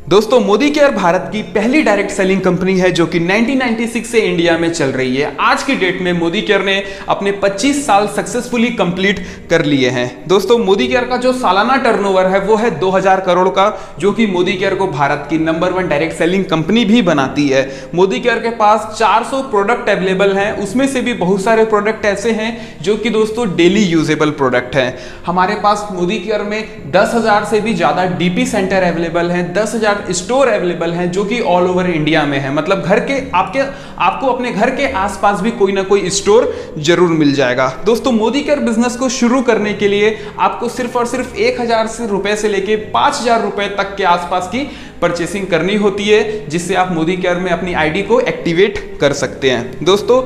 दोस्तों मोदी केयर भारत की पहली डायरेक्ट सेलिंग कंपनी है जो कि 1996 से इंडिया में चल रही है। आज की डेट में मोदी केयर ने अपने 25 साल सक्सेसफुली कंप्लीट कर लिए हैं। दोस्तों मोदी केयर का जो सालाना टर्नओवर है वो है 2000 करोड़ का, जो कि मोदी केयर को भारत की नंबर 1 डायरेक्ट सेलिंग कंपनी भी बनाती है। मोदी केयर के पास 400 प्रोडक्ट अवेलेबल हैं, उसमें से भी बहुत सारे प्रोडक्ट ऐसे हैं जो कि दोस्तों डेली यूजेबल प्रोडक्ट हैं। हमारे पास मोदी केयर में 10,000 से भी ज्यादा डीपी सेंटर अवेलेबल हैं, 10,000 स्टोर अवेलेबल हैं जो कि ऑल ओवर इंडिया में है। मतलब घर के आपको अपने घर के आसपास भी कोई ना कोई स्टोर जरूर मिल जाएगा। दोस्तों मोदी केयर बिजनेस को शुरू करने के लिए आपको सिर्फ और सिर्फ 1,000 रुपए से लेके 5,000 रुपए तक के आसपास की परचेसिंग करनी होती है, जिससे आप मोदी केयर में अपनी आईडी को एक्टिवेट कर सकते हैं। दोस्तों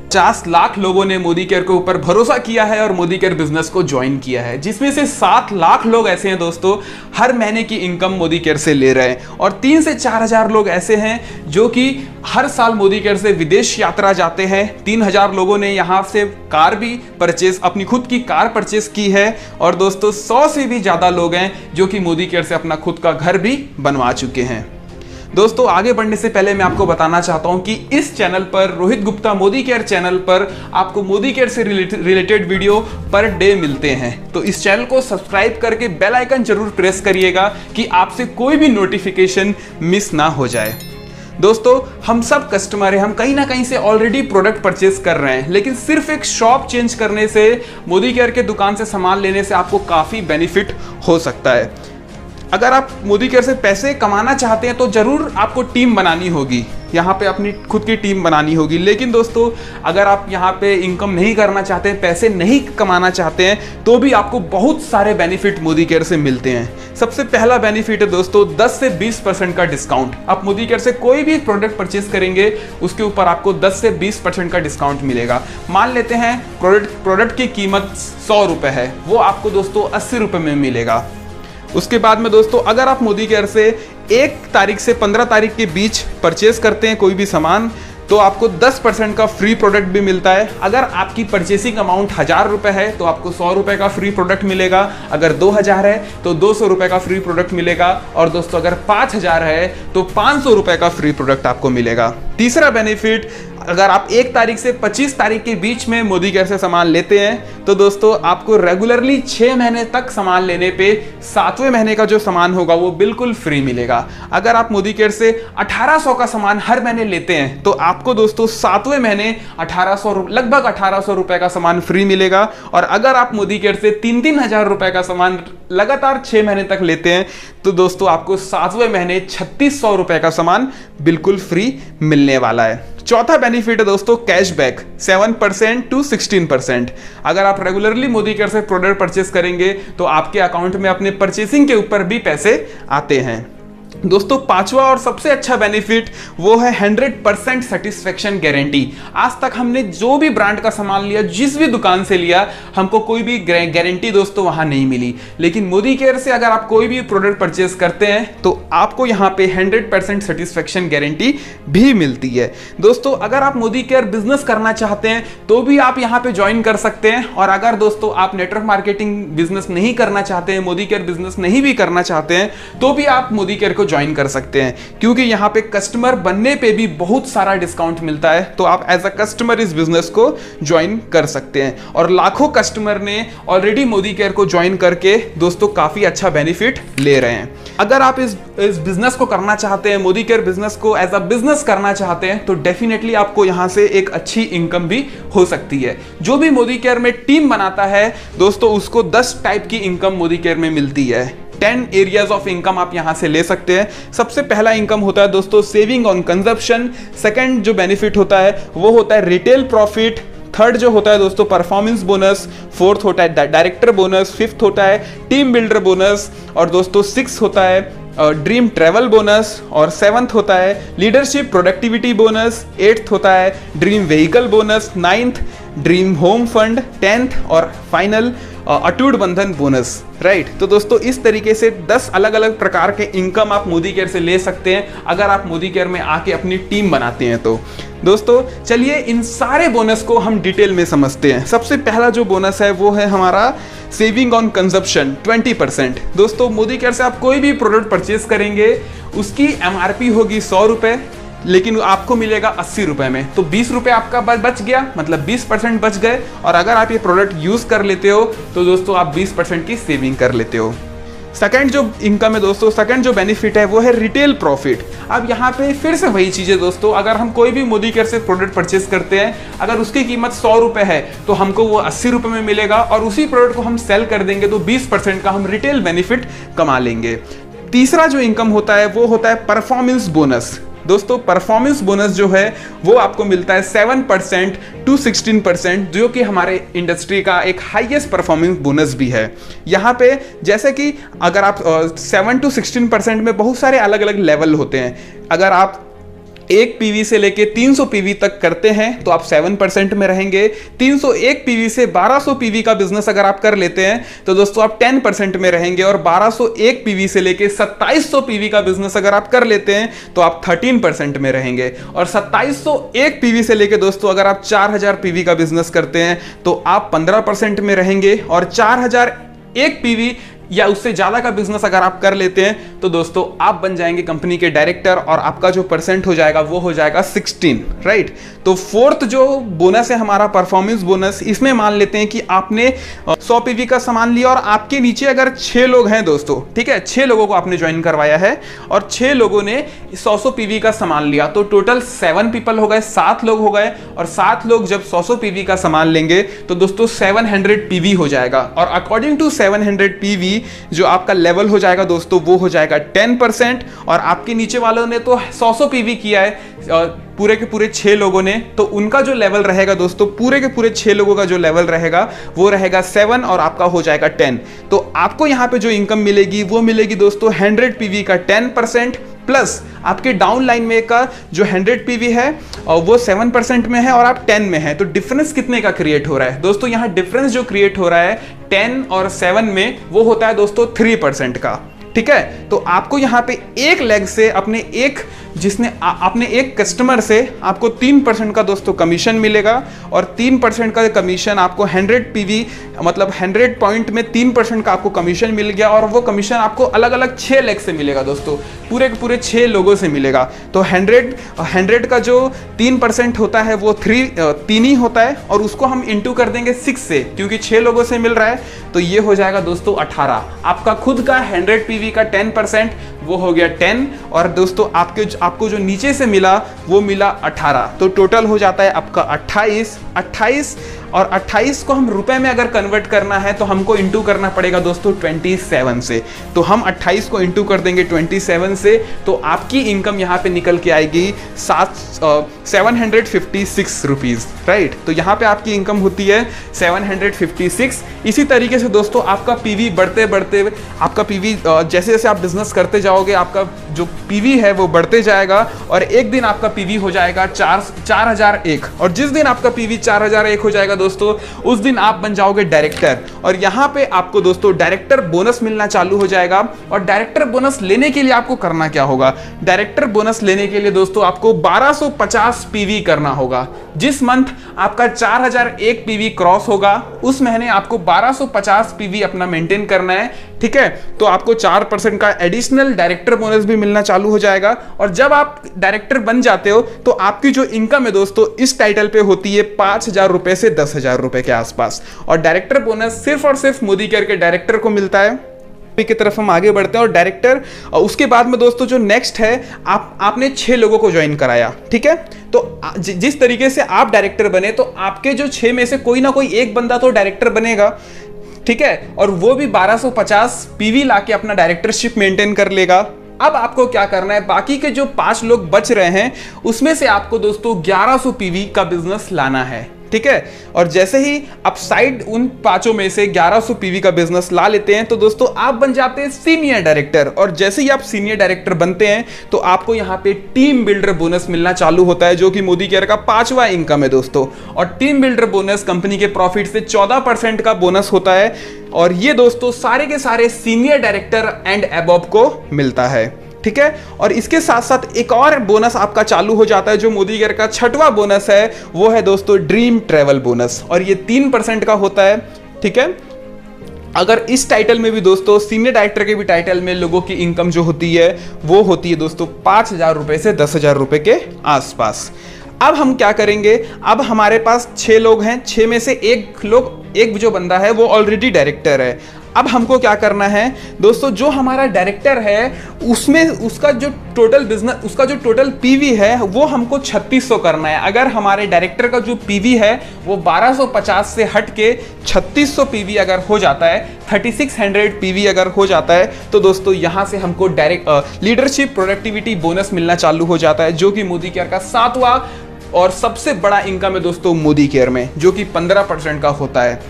50 लाख लोगों ने मोदी केयर के ऊपर भरोसा किया है और मोदी केयर बिजनेस को ज्वाइन किया है, जिसमें से 7 लाख लोग ऐसे हैं दोस्तों हर महीने की इनकम मोदी केयर से ले रहे हैं, और 3 से 4,000 लोग ऐसे हैं जो कि हर साल मोदी केयर से विदेश यात्रा जाते हैं। 3,000 लोगों ने यहाँ से कार भी अपनी खुद की कार परचेस की है, और दोस्तों 100 से भी ज्यादा लोग हैं जो कि मोदी केयर से अपना खुद का घर भी बनवा चुके हैं। दोस्तों आगे बढ़ने से पहले मैं आपको बताना चाहता हूं कि इस चैनल पर, रोहित गुप्ता मोदी केयर चैनल पर, आपको मोदी केयर से रिलेटेड वीडियो पर डे मिलते हैं। तो इस चैनल को सब्सक्राइब करके बेल आइकन जरूर प्रेस करिएगा कि आपसे कोई भी नोटिफिकेशन मिस ना हो जाए। दोस्तों हम सब कस्टमर हैं, हम कहीं ना कहीं से ऑलरेडी प्रोडक्ट परचेस कर रहे हैं, लेकिन सिर्फ एक शॉप चेंज करने से, मोदी केयर के दुकान से सामान लेने से आपको काफी बेनिफिट हो सकता है। अगर आप मोदी केयर से पैसे कमाना चाहते हैं तो जरूर आपको टीम बनानी होगी, यहाँ पे अपनी खुद की टीम बनानी होगी। लेकिन दोस्तों अगर आप यहाँ पे इनकम नहीं करना चाहते हैं, पैसे नहीं कमाना चाहते हैं, तो भी आपको बहुत सारे बेनिफिट मोदी केयर से मिलते हैं। सबसे पहला बेनिफिट है दोस्तों 10 से 20% का डिस्काउंट। आप मोदी केयर से कोई भी प्रोडक्ट परचेस करेंगे उसके ऊपर आपको 10 से 20% का डिस्काउंट मिलेगा। मान लेते हैं प्रोडक्ट की कीमत 100 रुपए है, वो आपको दोस्तों 80 रुपए में मिलेगा। उसके बाद में दोस्तों अगर आप मोदी केयर से 1 तारीख से 15 तारीख के बीच परचेस करते हैं कोई भी सामान, तो आपको 10% का फ्री प्रोडक्ट भी मिलता है। अगर आपकी परचेसिंग अमाउंट 1,000 रुपए है तो आपको 100 रुपए का फ्री प्रोडक्ट मिलेगा। अगर 2,000 है तो 200 रुपए का फ्री प्रोडक्ट मिलेगा, और दोस्तों अगर 5,000 है तो 500 रुपए का फ्री प्रोडक्ट आपको मिलेगा। तीसरा बेनिफिट, अगर आप 1 तारीख से 25 तारीख के बीच में मोदी केयर से सामान लेते हैं तो दोस्तों आपको रेगुलरली 6 महीने तक सामान लेने पे 7वें महीने का जो सामान होगा वो बिल्कुल फ्री मिलेगा। अगर आप मोदी केयर से 1,800 का सामान हर महीने लेते हैं तो आपको दोस्तों 7वें महीने लगभग 1,800 रुपए का सामान फ्री मिलेगा। और अगर आप मोदी केयर से 3-3 हजार रुपए का सामान लगातार 6 महीने तक लेते हैं तो दोस्तों आपको 7वें महीने 3,600 रुपए का सामान बिल्कुल फ्री मिलने वाला है। चौथा बेनिफिट है दोस्तों कैशबैक 7% to 16%। अगर आप रेगुलरली मोदी केयर से प्रोडक्ट परचेस करेंगे तो आपके अकाउंट में अपने परचेसिंग के ऊपर भी पैसे आते हैं। दोस्तों 5वां और सबसे अच्छा बेनिफिट वो है 100% सेटिस्फेक्शन गारंटी। आज तक हमने जो भी ब्रांड का सामान लिया, जिस भी दुकान से लिया, हमको कोई भी गारंटी दोस्तों वहां नहीं मिली। लेकिन मोदी केयर से अगर आप कोई भी प्रोडक्ट परचेस करते हैं तो आपको यहां पे 100% सेटिस्फेक्शन गारंटी भी मिलती है। दोस्तों अगर आप मोदी केयर बिजनेस करना चाहते हैं तो भी आप यहां पे ज्वाइन कर सकते हैं, और अगर दोस्तों आप नेटवर्क मार्केटिंग बिजनेस नहीं करना चाहते हैं, मोदी केयर बिजनेस नहीं भी करना चाहते हैं, तो भी आप मोदी केयर को ज्वाइन कर सकते हैं, क्योंकि यहां पे कस्टमर बनने पे भी बहुत सारा डिस्काउंट मिलता है। तो आप एज अ कस्टमर इस बिजनेस को ज्वाइन कर सकते हैं, और लाखों कस्टमर ने ऑलरेडी मोदी केयर को ज्वाइन करके दोस्तों काफी अच्छा बेनिफिट ले रहे हैं। अगर आप इस बिजनेस को करना चाहते हैं, मोदी केयर बिजनेस को एज अ बिजनेस करना चाहते हैं, तो डेफिनेटली आपको यहां से एक अच्छी इनकम भी हो सकती है। जो भी मोदी केयर में टीम बनाता है दोस्तों उसको 10 टाइप की इनकम मोदी केयर में मिलती है। 10 एरियाज ऑफ इनकम आप यहां से ले सकते हैं। सबसे पहला इनकम होता है दोस्तों सेविंग ऑन कंजप्शन। सेकंड जो बेनिफिट होता है वो होता है रिटेल प्रॉफिट। थर्ड जो होता है दोस्तों परफॉर्मेंस बोनस। फोर्थ होता है डायरेक्टर बोनस। फिफ्थ होता है टीम बिल्डर बोनस, और दोस्तों 6 होता है ड्रीम ट्रेवल बोनस, और 7th होता है लीडरशिप प्रोडक्टिविटी बोनस। 8th होता है dream vehicle bonus. 9th dream home fund. 10th और फाइनल अटूट बंधन बोनस, राइट। तो दोस्तों इस तरीके से 10 अलग अलग प्रकार के इनकम आप मोदी केयर से ले सकते हैं अगर आप मोदी केयर में आके अपनी टीम बनाते हैं तो। दोस्तों चलिए इन सारे बोनस को हम डिटेल में समझते हैं। सबसे पहला जो बोनस है वो है हमारा सेविंग ऑन कंजप्शन 20%। दोस्तों मोदी केयर से आप कोई भी प्रोडक्ट परचेज करेंगे उसकी MRP होगी 100 रुपये, लेकिन आपको मिलेगा 80 रुपये में, तो 20 रुपये आपका बच गया, मतलब 20% बच गए। और अगर आप ये प्रोडक्ट यूज कर लेते हो तो दोस्तों आप 20% की सेविंग कर लेते हो। सेकंड जो इनकम है दोस्तों, सेकंड जो बेनिफिट है वो है रिटेल प्रॉफिट। अब यहाँ पे फिर से वही चीज़ है दोस्तों, अगर हम कोई भी मोदी केयर से प्रोडक्ट परचेस करते हैं, अगर उसकी कीमत 100 रुपये है तो हमको वो 80 रुपये में मिलेगा, और उसी प्रोडक्ट को हम सेल कर देंगे तो 20% का हम रिटेल बेनिफिट कमा लेंगे। तीसरा जो इनकम होता है वो होता है परफॉर्मेंस बोनस। दोस्तों परफॉर्मेंस बोनस जो है वो आपको मिलता है 7% to 16%, जो कि हमारे इंडस्ट्री का एक हाईएस्ट परफॉर्मेंस बोनस भी है। यहाँ पे जैसे कि अगर आप 7 to 16% में बहुत सारे अलग अलग लेवल होते हैं। अगर आप 1 PV से लेके 300 PV तक करते हैं तो आप 7% में रहेंगे। 301 PV से 1200 PV का बिजनेस अगर आप कर लेते हैं तो दोस्तों आप 10% में रहेंगे। और 1201 PV से लेके 2700 PV का बिजनेस अगर आप कर लेते हैं तो आप 13% में रहेंगे। और 2701 PV से लेके दोस्तों अगर आप 4000 PV का बिजनेस करते हैं तो आप 15% में रहेंगे। और 4001 PV या उससे ज्यादा का बिजनेस अगर आप कर लेते हैं तो दोस्तों आप बन जाएंगे कंपनी के डायरेक्टर, और आपका जो परसेंट हो जाएगा वो हो जाएगा 16, राइट। तो फोर्थ जो बोनस है हमारा परफॉर्मेंस बोनस, इसमें मान लेते हैं कि आपने 100 PV का सामान लिया और आपके नीचे अगर 6 लोग हैं दोस्तों, ठीक है, 6 लोगों को आपने ज्वाइन करवाया है और 6 लोगों ने 100 PV का सामान लिया, तो टोटल 7 पीपल हो गए, 7 लोग हो गए। और 7 लोग जब 100 PV का सामान लेंगे तो दोस्तों 700 PV हो जाएगा। और अकॉर्डिंग टू 700 PV जो आपका लेवल हो जाएगा दोस्तों वो हो जाएगा 10%। और आपके नीचे वालों ने तो 100 PV किया है पूरे के पूरे 6 लोगों ने, तो उनका जो लेवल रहेगा दोस्तों, पूरे के पूरे 6 लोगों का जो लेवल रहेगा वो रहेगा 7 और आपका हो जाएगा 10। तो आपको यहाँ पे जो इनकम मिलेगी वो मिलेगी दोस्तों 100 PV का 10% प्लस आपके डाउन लाइन में का जो 100 PV है वो 7% में है और आप 10 में है। तो डिफरेंस कितने का क्रिएट हो रहा है दोस्तों? यहाँ डिफरेंस जो क्रिएट हो रहा है 10 और 7 में वो होता है दोस्तों 3% का, ठीक है। तो आपको यहाँ पे एक लेग से अपने एक कस्टमर से आपको 3% का दोस्तों कमीशन मिलेगा। और 3% का कमीशन आपको 100 PV मतलब 100 पॉइंट में 3% का आपको कमीशन मिल गया। और वो कमीशन आपको अलग अलग 6 लेग से मिलेगा दोस्तों, पूरे के पूरे 6 लोगों से मिलेगा। तो 100 का जो 3% होता है वो 3 ही होता है, और उसको हम इंटू कर देंगे 6 से, क्योंकि 6 लोगों से मिल रहा है, तो ये हो जाएगा दोस्तों 18। आपका खुद का 100 PV का 10% वो हो गया 10, और दोस्तों आपको जो नीचे से मिला वो मिला 18। तो टोटल हो जाता है आपका 28। और 28 को हम रुपए में अगर कन्वर्ट करना है तो हमको इंटू करना पड़ेगा दोस्तों 27 से। तो हम 28 को इंटू कर देंगे 27 से, तो आपकी इनकम यहाँ पे निकल के आएगी 756 रुपीज, राइट। तो यहाँ पे आपकी इनकम होती है 756। इसी तरीके से दोस्तों आपका पीवी बढ़ते बढ़ते आपका पीवी जैसे जैसे आप बिजनेस करते जाओगे आपका जो पीवी है वो बढ़ते जाएगा, और एक दिन आपका पीवी हो जाएगा 4001। और जिस दिन आपका पीवी 4001 हो जाएगा दोस्तों उस दिन आप बन जाओगे डायरेक्टर। और यहाँ पे आपको दोस्तों डायरेक्टर बोनस मिलना चालू हो जाएगा। और डायरेक्टर बोनस लेने के लिए आपको करना क्या होगा? डायरेक्टर बोनस लेने के लिए दोस्तों आपको 1250 पीवी करना होगा। जिस मंथ आपका 4001 पीवी क्रॉस होगा उस महीने आपको 1250 पीवी अपना मेंटेन करना है, ठीक है। तो आपको 4% का एडिशनल डायरेक्टर बोनस भी मिलना चालू हो जाएगा। और जब आप डायरेक्टर बन जाते हो तो आपकी जो इनकम है दोस्तों इस टाइटल पे होती है 5000 रुपए से 10,000 रुपए के आसपास। और डायरेक्टर बोनस सिर्फ और सिर्फ मोदी केयर के डायरेक्टर को मिलता है। की तरफ हम आगे बढ़ते हैं। और डायरेक्टर उसके बाद में दोस्तों जो नेक्स्ट है आपने 6 लोगों को ज्वाइन कराया, ठीक है। तो जिस तरीके से आप डायरेक्टर बने तो आपके जो 6 में से कोई ना कोई एक बंदा तो डायरेक्टर बनेगा, ठीक है। और वो भी 1250 पीवी लाके अपना डायरेक्टरशिप मेंटेन कर लेगा। अब आपको क्या करना है, बाकी के जो 5 लोग बच रहे हैं उसमें से आपको दोस्तों 1100 पीवी का बिजनेस लाना है, ठीक है। और जैसे ही आप साइड उन पांचों में से 1100 पीवी का बिजनेस ला लेते हैं तो दोस्तों आप बन जाते हैं सीनियर डायरेक्टर। और जैसे ही आप सीनियर डायरेक्टर बनते हैं तो आपको यहां पे टीम बिल्डर बोनस मिलना चालू होता है, जो कि मोदी केयर का 5वां इनकम है दोस्तों। और टीम बिल्डर बोनस कंपनी के प्रॉफिट से 14% का बोनस होता है। और ये दोस्तों सारे के सारे सीनियर डायरेक्टर एंड अबव को मिलता है, ठीक है। और इसके साथ साथ एक और बोनस आपका चालू हो जाता है, जो मोदी केयर का 6वां बोनस है, वो है दोस्तों ड्रीम ट्रेवल बोनस। और ये 3% का होता है, ठीक है। अगर इस टाइटल में भी दोस्तों सीनियर डायरेक्टर के भी टाइटल में लोगों की इनकम जो होती है वो होती है दोस्तों 5,000 रुपए से 10,000 रुपए के आसपास। अब हम क्या करेंगे, अब हमारे पास 6 लोग हैं, 6 में से एक जो बंदा है वो ऑलरेडी डायरेक्टर है। अब हमको क्या करना है दोस्तों, जो हमारा डायरेक्टर है उसमें उसका जो टोटल बिजनेस, उसका जो टोटल पीवी है वो हमको 3600 करना है। अगर हमारे डायरेक्टर का जो पीवी है वो 1250 से हट के 3600 पीवी अगर हो जाता है, 3600 पीवी अगर हो जाता है तो दोस्तों यहां से हमको डायरेक्ट लीडरशिप प्रोडक्टिविटी बोनस मिलना चालू हो जाता है, जो कि मोदी केयर का 7वां और सबसे बड़ा इनकम है दोस्तों मोदी केयर में, जो कि 15% का होता है,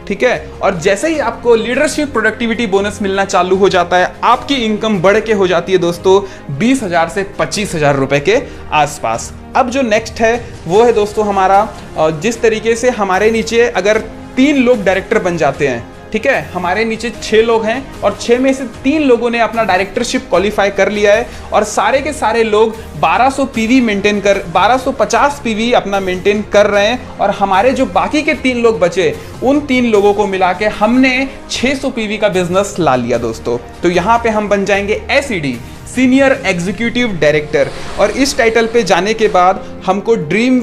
ठीक है। और जैसे ही आपको लीडरशिप प्रोडक्टिविटी बोनस मिलना चालू हो जाता है, आपकी इनकम बढ़ के हो जाती है दोस्तों 20,000 से 25,000 रुपए के आसपास। अब जो नेक्स्ट है वो है दोस्तों हमारा, जिस तरीके से हमारे नीचे अगर 3 लोग डायरेक्टर बन जाते हैं, ठीक है, हमारे नीचे 6 लोग हैं और 6 में से 3 लोगों ने अपना डायरेक्टरशिप क्वालिफाई कर लिया है और सारे के सारे लोग 1200 पीवी मेंटेन कर 1250 पीवी अपना मेंटेन कर रहे हैं। और हमारे जो बाकी के 3 लोग बचे, उन 3 लोगों को मिला के हमने 600 पीवी का बिजनेस ला लिया दोस्तों। तो यहाँ पे हम बन जाएंगे SED, सीनियर एग्जीक्यूटिव डायरेक्टर। और इस टाइटल पे जाने के बाद हमको ड्रीम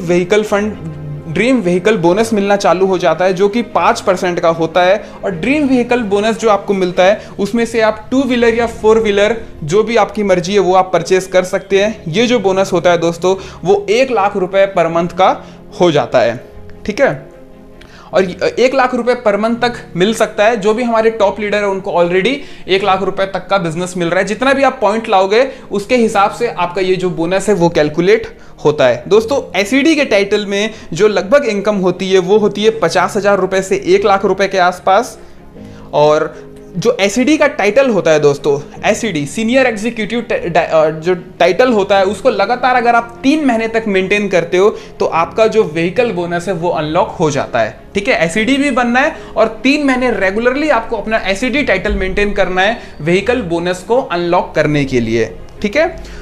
व्हीकल बोनस मिलना चालू हो जाता है, जो कि 5% का होता है। और ड्रीम व्हीकल बोनस जो आपको मिलता है उसमें से आप 2 व्हीलर या 4 व्हीलर जो भी आपकी मर्जी है वो आप परचेस कर सकते हैं। ये जो बोनस होता है दोस्तों वो 1 लाख रुपए पर मंथ का हो जाता है, ठीक है। और 1 लाख रुपए पर मंथ तक मिल सकता है। जो भी हमारे टॉप लीडर है उनको ऑलरेडी 1 लाख रुपए तक का बिजनेस मिल रहा है। जितना भी आप पॉइंट लाओगे उसके हिसाब से आपका ये जो बोनस है वो कैलकुलेट होता है दोस्तों। SED के टाइटल में जो लगभग इनकम होती है वो होती है 50,000 रुपए से 1 लाख रुपए के आसपास। और जो SED का टाइटल होता है दोस्तों, SED सीनियर एग्जीक्यूटिव जो टाइटल होता है उसको लगातार अगर आप 3 महीने तक मेंटेन करते हो तो आपका जो व्हीकल बोनस है वो अनलॉक हो जाता है, ठीक है। SED भी बनना है और 3 महीने रेगुलरली आपको अपना SED टाइटल मेंटेन करना है व्हीकल बोनस को अनलॉक करने के लिए, ठीक है।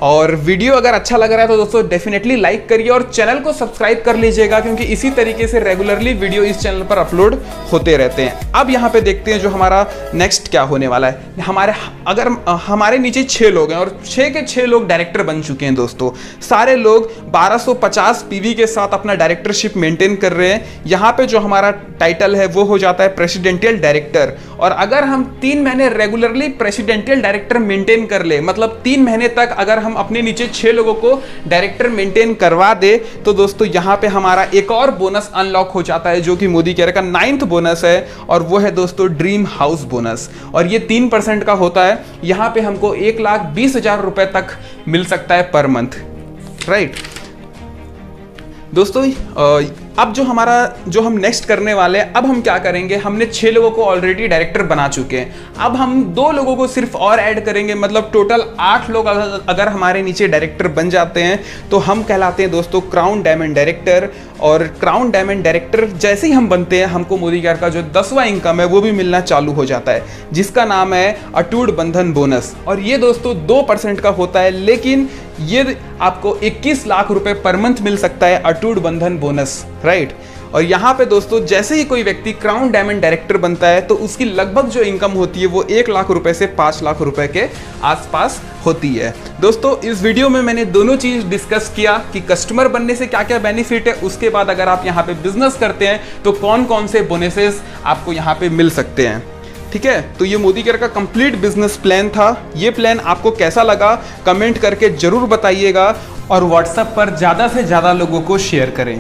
और वीडियो अगर अच्छा लग रहा है तो दोस्तों डेफिनेटली लाइक करिए और चैनल को सब्सक्राइब कर लीजिएगा, क्योंकि इसी तरीके से रेगुलरली वीडियो इस चैनल पर अपलोड होते रहते हैं। अब यहाँ पे देखते हैं जो हमारा नेक्स्ट क्या होने वाला है। हमारे नीचे 6 लोग हैं और 6 के 6 लोग डायरेक्टर बन चुके हैं दोस्तों। सारे लोग 1250 पीवी के साथ अपना डायरेक्टरशिप मेंटेन कर रहे हैं। यहाँ पे जो हमारा टाइटल है वो हो जाता है प्रेसिडेंशियल डायरेक्टर। और अगर हम 3 महीने रेगुलरली प्रेसिडेंशियल डायरेक्टर मेंटेन कर ले, मतलब 3 महीने तक अगर हम अपने नीचे 6 लोगों को डायरेक्टर मेंटेन करवा दे तो दोस्तों यहाँ पे हमारा एक और बोनस अनलॉक हो जाता है, जो कि मोदी केयर का 9th बोनस है। और वो है दोस्तों ड्रीम हाउस बोनस। और ये 3% का होता है। यहाँ पे हमको 1,20,000 रुपए तक मिल सकता है पर मंथ, राइट दोस्तों। अब जो हम नेक्स्ट करने वाले हैं, अब हम क्या करेंगे, हमने 6 लोगों को ऑलरेडी डायरेक्टर बना चुके हैं। अब हम 2 लोगों को सिर्फ और ऐड करेंगे, मतलब टोटल 8 लोग अगर हमारे नीचे डायरेक्टर बन जाते हैं तो हम कहलाते हैं दोस्तों क्राउन डायमंड डायरेक्टर। और क्राउन डायमंड डायरेक्टर जैसे ही हम बनते हैं हमको मोदी केयर का जो 10वां इनकम है वो भी मिलना चालू हो जाता है, जिसका नाम है अटूट बंधन बोनस। और ये दोस्तों 2% का होता है, लेकिन ये आपको 21 लाख रुपए पर मंथ मिल सकता है अटूट बंधन बोनस, राइट। और यहाँ पे दोस्तों जैसे ही कोई व्यक्ति क्राउन डायमंड डायरेक्टर बनता है तो उसकी लगभग जो इनकम होती है वो 1 लाख रुपए से 5 लाख रुपए के आसपास होती है। दोस्तों इस वीडियो में मैंने दोनों चीज डिस्कस किया कि कस्टमर बनने से क्या क्या बेनिफिट है, उसके बाद अगर आप यहाँ पे बिजनेस करते हैं तो कौन कौन से बोनसेस आपको यहाँ पे मिल सकते हैं, ठीक है। तो ये मोदी केयर का कंप्लीट बिजनेस प्लान था। ये प्लान आपको कैसा लगा कमेंट करके जरूर बताइएगा और व्हाट्सएप पर ज़्यादा से ज़्यादा लोगों को शेयर करें।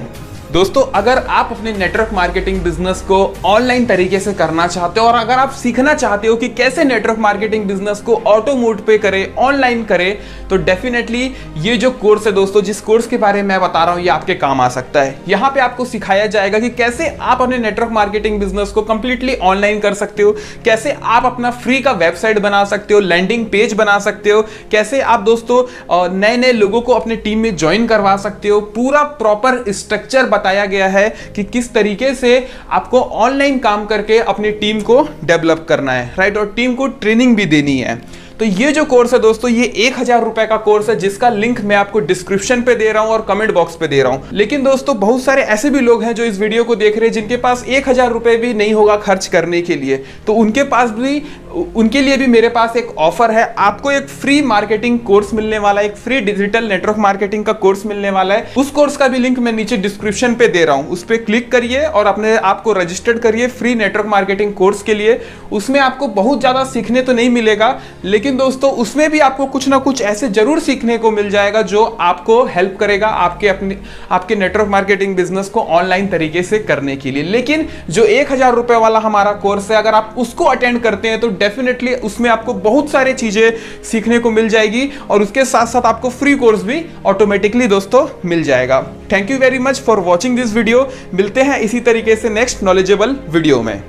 दोस्तों अगर आप अपने नेटवर्क मार्केटिंग बिजनेस को ऑनलाइन तरीके से करना चाहते हो और अगर आप सीखना चाहते हो कि कैसे नेटवर्क मार्केटिंग बिजनेस को ऑटो मोड पे करें, ऑनलाइन करें, तो डेफिनेटली ये जो कोर्स है दोस्तों, जिस कोर्स के बारे में मैं बता रहा हूं, ये आपके काम आ सकता है। यहां पे आपको सिखाया जाएगा कि कैसे आप अपने नेटवर्क मार्केटिंग बिजनेस को कंप्लीटली ऑनलाइन कर सकते हो, कैसे आप अपना फ्री का वेबसाइट बना सकते हो, लैंडिंग पेज बना सकते हो, कैसे आप दोस्तों नए नए लोगों को अपने टीम में ज्वाइन करवा सकते हो। पूरा प्रॉपर स्ट्रक्चर बताया गया है कि किस तरीके से आपको ऑनलाइन काम करके अपनी टीम को डेवलप करना है, राइट, और टीम को ट्रेनिंग भी देनी है। तो ये जो कोर्स है दोस्तों, ये 1000 रुपए का कोर्स है, जिसका लिंक मैं आपको डिस्क्रिप्शन पे दे रहा हूं और कमेंट बॉक्स पे दे रहा हूं। लेकिन दोस्तों बहुत सारे ऐसे भी लोग हैं जो इस वीडियो को देख रहे हैं जिनके पास 1000 रुपए भी नहीं होगा खर्च करने के लिए, तो उनके लिए भी मेरे पास एक ऑफर है। आपको एक फ्री मार्केटिंग कोर्स मिलने वाला है, एक फ्री डिजिटल नेटवर्क मार्केटिंग का कोर्स मिलने वाला है। उस कोर्स का भी लिंक मैं नीचे डिस्क्रिप्शन पे दे रहा हूं, उस पर क्लिक करिए और अपने आप को रजिस्टर्ड करिए फ्री नेटवर्क मार्केटिंग कोर्स के लिए। उसमें आपको बहुत ज्यादा सीखने तो नहीं मिलेगा, लेकिन दोस्तों उसमें भी आपको कुछ ना कुछ ऐसे जरूर सीखने को मिल जाएगा जो आपको हेल्प करेगा आपके नेटवर्क मार्केटिंग बिजनेस को ऑनलाइन तरीके से करने के लिए। लेकिन जो 1000 रुपए वाला हमारा कोर्स है, अगर आप उसको अटेंड करते हैं तो डेफिनेटली उसमें आपको बहुत सारी चीजें सीखने को मिल जाएगी और उसके साथ साथ आपको फ्री कोर्स भी ऑटोमेटिकली दोस्तों मिल जाएगा। Thank you very much for watching this video. मिलते हैं इसी तरीके से नेक्स्ट नॉलेजेबल वीडियो में।